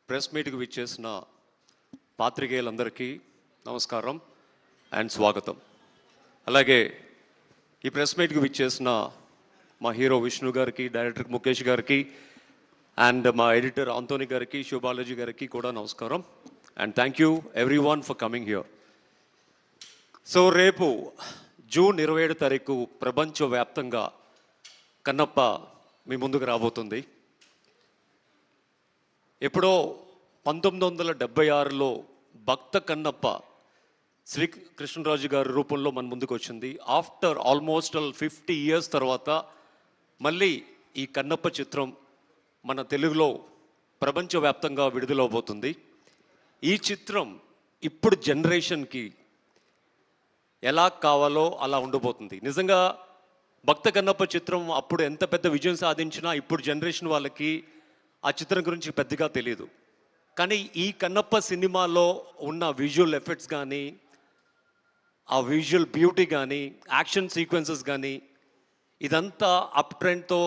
Press మీట్కి విచ్చేసిన పాత్రికేయులందరికీ నమస్కారం and స్వాగతం. అలాగే ఈ ప్రెస్ మీట్కి విచ్చేసిన మా హీరో విష్ణు గారికి, డైరెక్టర్ ముఖేష్ గారికి అండ్ మా ఎడిటర్ ఆంటోనీ గారికి, శివబాలాజీ గారికి కూడా నమస్కారం and thank you every one for coming here. So రేపు జూన్ 27 తారీఖు ప్రపంచవ్యాప్తంగా కన్నప్ప మీ ముందుకు రాబోతుంది. ఎప్పుడో 1976లో భక్త కన్నప్ప శ్రీ కృష్ణరాజు గారి రూపంలో మన ముందుకు వచ్చింది. ఆఫ్టర్ ఆల్మోస్ట్ 50 years తర్వాత మళ్ళీ ఈ కన్నప్ప చిత్రం మన తెలుగులో ప్రపంచవ్యాప్తంగా విడుదలవబోతుంది. ఈ చిత్రం ఇప్పుడు జనరేషన్కి ఎలా కావాలో అలా ఉండబోతుంది. నిజంగా భక్త కన్నప్ప చిత్రం అప్పుడు ఎంత పెద్ద విజయం సాధించినా ఇప్పుడు జనరేషన్ వాళ్ళకి ఆ చిత్రం గురించి పెద్దగా తెలియదు. కానీ ఈ కన్నప్ప సినిమాలో ఉన్న విజువల్ ఎఫెక్ట్స్ కానీ, ఆ విజువల్ బ్యూటీ కానీ, యాక్షన్ సీక్వెన్సెస్ కానీ ఇదంతా అప్ ట్రెండ్తో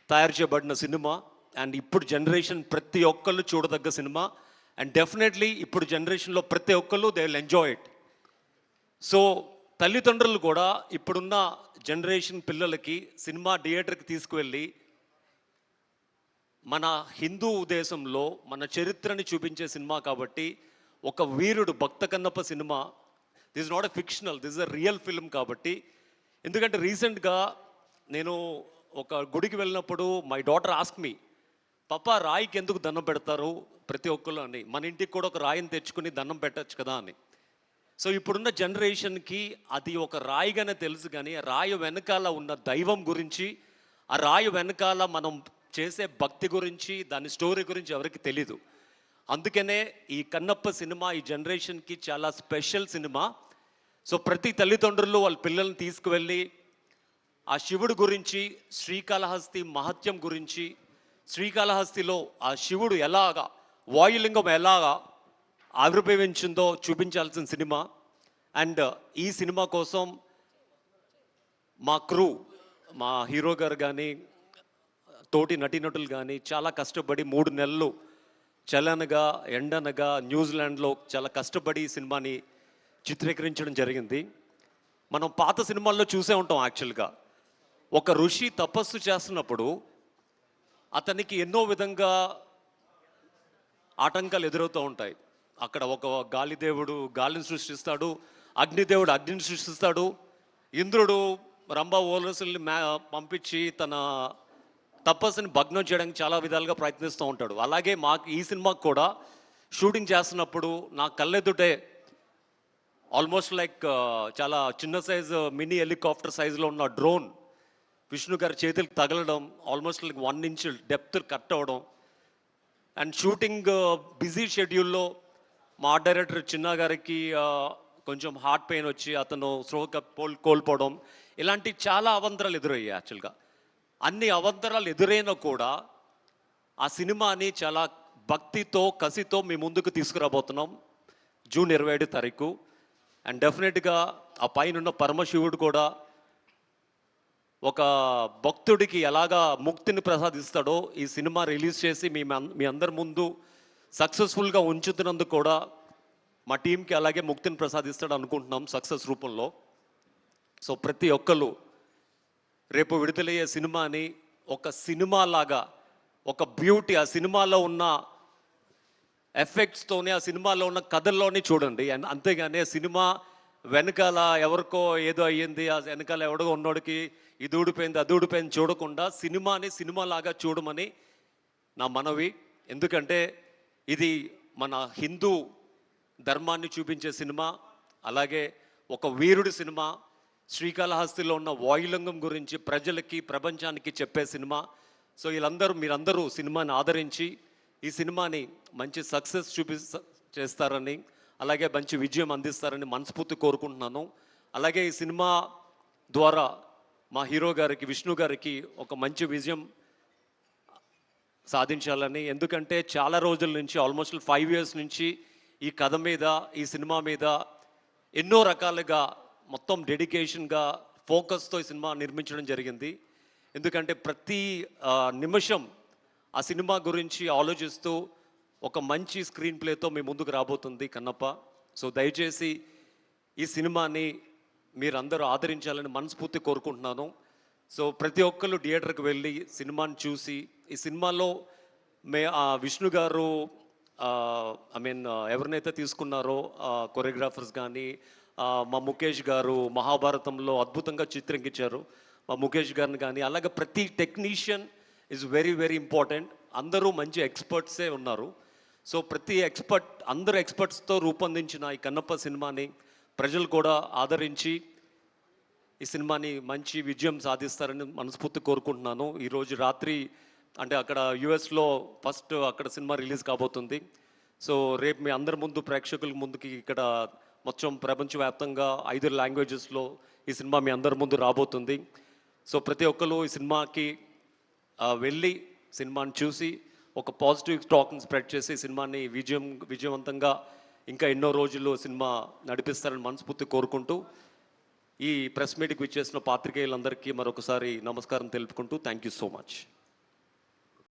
తయారు చేయబడిన సినిమా. అండ్ ఇప్పుడు జనరేషన్ ప్రతి ఒక్కళ్ళు చూడదగ్గ సినిమా. అండ్ డెఫినెట్లీ ఇప్పుడు జనరేషన్లో ప్రతి ఒక్కళ్ళు they will enjoy it. So తల్లిదండ్రులు కూడా ఇప్పుడున్న జనరేషన్ పిల్లలకి సినిమా థియేటర్కి తీసుకువెళ్ళి మన హిందూ దేశంలో మన చరిత్రని చూపించే సినిమా కాబట్టి ఒక వీరుడు Bhakta Kannappa cinema, this not a fictional, this a real film కాబట్టి. ఎందుకంటే రీసెంట్గా నేను ఒక గుడికి వెళ్ళినప్పుడు మై డాటర్ ఆస్క్ మీ, పాపా రాయికి ఎందుకు దండం పెడతారు ప్రతి ఒక్కరు అని, మన ఇంటికి కూడా ఒక రాయిని తెచ్చుకుని దండం పెట్టచ్చు కదా అని. సో ఇప్పుడున్న జనరేషన్కి అది ఒక రాయిగానే తెలుసు, కానీ ఆ రాయి వెనకాల ఉన్న దైవం గురించి, ఆ రాయి వెనకాల మనం చేసే భక్తి గురించి, దాని స్టోరీ గురించి ఎవరికి తెలీదు. అందుకనే ఈ కన్నప్ప సినిమా ఈ జనరేషన్కి చాలా స్పెషల్ సినిమా. సో ప్రతి తల్లిదండ్రులు వాళ్ళ పిల్లల్ని తీసుకువెళ్ళి ఆ శివుడు గురించి, శ్రీకాళహస్తి మహత్యం గురించి, శ్రీకాళహస్తిలో ఆ శివుడు ఎలాగా, వాయులింగం ఎలాగా ఆవిర్భవించిందో చూపించాల్సిన సినిమా. అండ్ ఈ సినిమా కోసం మా క్రూ, మా హీరో గారు కానీ, తోటి నటీనటులు కానీ చాలా కష్టపడి 3 నెలలు చలనగా ఎండనగా న్యూజిలాండ్లో చాలా కష్టపడి ఈ సినిమాని చిత్రీకరించడం జరిగింది. మనం పాత సినిమాల్లో చూసే ఉంటాం. యాక్చువల్గా ఒక ఋషి తపస్సు చేస్తున్నప్పుడు అతనికి ఎన్నో విధంగా ఆటంకాలు ఎదురవుతూ ఉంటాయి. అక్కడ ఒక గాలిదేవుడు గాలిని సృష్టిస్తాడు, అగ్నిదేవుడు అగ్నిని సృష్టిస్తాడు, ఇంద్రుడు రంభ ఓరసుల్ని పంపించి తన తపస్సుని భగ్నం చేయడానికి చాలా విధాలుగా ప్రయత్నిస్తూ ఉంటాడు. అలాగే మాకు ఈ సినిమాకి కూడా షూటింగ్ చేస్తున్నప్పుడు నా కళ్ళెదుటే ఆల్మోస్ట్ లైక్ చాలా చిన్న సైజు మినీ హెలికాప్టర్ సైజులో ఉన్న డ్రోన్ విష్ణు గారి చేతులకు తగలడం, almost like 1 inch depth cut అవ్వడం. అండ్ షూటింగ్ బిజీ షెడ్యూల్లో మా ఆర్ట్ డైరెక్టర్ చిన్న గారికి కొంచెం హార్ట్ పెయిన్ వచ్చి అతను స్ట్రోక్ కోల్పోవడం, ఇలాంటి చాలా అవంతరాలు ఎదురయ్యాయి. యాక్చువల్గా అన్ని అవంతరాలు ఎదురైనా కూడా ఆ సినిమాని చాలా భక్తితో కసితో మీ ముందుకు తీసుకురాబోతున్నాం జూన్ 27 తారీఖు. అండ్ డెఫినెట్గా ఆ పైన పరమశివుడు కూడా ఒక భక్తుడికి ఎలాగా ముక్తిని ప్రసాదిస్తాడో ఈ సినిమా రిలీజ్ చేసి మీ అందరి ముందు సక్సెస్ఫుల్గా ఉంచుతున్నందుకు కూడా మా టీంకి అలాగే ముక్తిని ప్రసాదిస్తాడు అనుకుంటున్నాం సక్సెస్ రూపంలో. సో ప్రతి ఒక్కళ్ళు రేపు విడుదలయ్యే సినిమాని ఒక సినిమా లాగా, ఒక బ్యూటీ, ఆ సినిమాలో ఉన్న ఎఫెక్ట్స్తోనే, ఆ సినిమాలో ఉన్న కథల్లోనే చూడండి. అండ్ అంతేగాని సినిమా వెనకాల ఎవరికో ఏదో అయ్యింది, ఆ వెనకాల ఎవడో ఉన్నోడికి ఇది ఊడిపోయింది అది ఊడిపోయింది చూడకుండా సినిమాని సినిమాలాగా చూడమని నా మనవి. ఎందుకంటే ఇది మన హిందూ ధర్మాన్ని చూపించే సినిమా, అలాగే ఒక వీరుడి సినిమా, శ్రీకాళహస్తిలో ఉన్న వాయులింగం గురించి ప్రజలకి ప్రపంచానికి చెప్పే సినిమా. సో మీరందరూ సినిమాని ఆదరించి ఈ సినిమాని మంచి సక్సెస్ చేస్తారని, అలాగే మంచి విజయం అందిస్తారని మనస్ఫూర్తి కోరుకుంటున్నాను. అలాగే ఈ సినిమా ద్వారా మా హీరో గారికి, విష్ణు గారికి ఒక మంచి విజయం సాధించాలని. ఎందుకంటే చాలా రోజుల నుంచి ఆల్మోస్ట్ 5 years నుంచి ఈ కథ మీద, ఈ సినిమా మీద ఎన్నో రకాలుగా మొత్తం డెడికేషన్గా ఫోకస్తో ఈ సినిమా నిర్మించడం జరిగింది. ఎందుకంటే ప్రతి నిమిషం ఆ సినిమా గురించి ఆలోచిస్తూ ఒక మంచి స్క్రీన్ ప్లేతో మీ ముందుకు రాబోతుంది కన్నప్ప. సో దయచేసి ఈ సినిమాని మీరందరూ ఆదరించాలని మనస్ఫూర్తి కోరుకుంటున్నాను. సో ప్రతి ఒక్కళ్ళు థియేటర్కి వెళ్ళి సినిమాని చూసి ఈ సినిమాలో విష్ణు గారు ఐ మీన్ ఎవరినైతే తీసుకున్నారో కొరియోగ్రాఫర్స్ కానీ మా ముఖేష్ గారు మహాభారతంలో అద్భుతంగా చిత్రీకరించారు. మా ముఖేష్ గారిని కానీ అలాగే ప్రతి technician is very very important. అందరూ మంచి ఎక్స్పర్ట్సే ఉన్నారు. సో ప్రతి అందరు ఎక్స్పర్ట్స్తో రూపొందించిన ఈ కన్నప్ప సినిమాని ప్రజలు కూడా ఆదరించి ఈ సినిమాని మంచి విజయం సాధిస్తారని మనస్ఫూర్తి కోరుకుంటున్నాను. ఈరోజు రాత్రి అంటే అక్కడ యుఎస్లో ఫస్ట్ అక్కడ సినిమా రిలీజ్ కాబోతుంది. సో రేపు మీ అందరి ముందు ప్రేక్షకుల ముందుకి ఇక్కడ మొత్తం ప్రపంచవ్యాప్తంగా 5 లాంగ్వేజెస్లో ఈ సినిమా మీ అందరి ముందు రాబోతుంది. సో ప్రతి ఒక్కరు ఈ సినిమాకి వెళ్ళి సినిమాని చూసి ఒక పాజిటివ్ టాక్ని స్ప్రెడ్ చేసి సినిమాని విజయవంతంగా ఇంకా ఎన్నో రోజులు సినిమా నడిపిస్తారని మనస్ఫూర్తి కోరుకుంటూ ఈ ప్రెస్ మీట్కి విచ్చేసిన పాత్రికేయులందరికీ మరొకసారి నమస్కారం తెలుపుకుంటూ థ్యాంక్ యూ సో మచ్.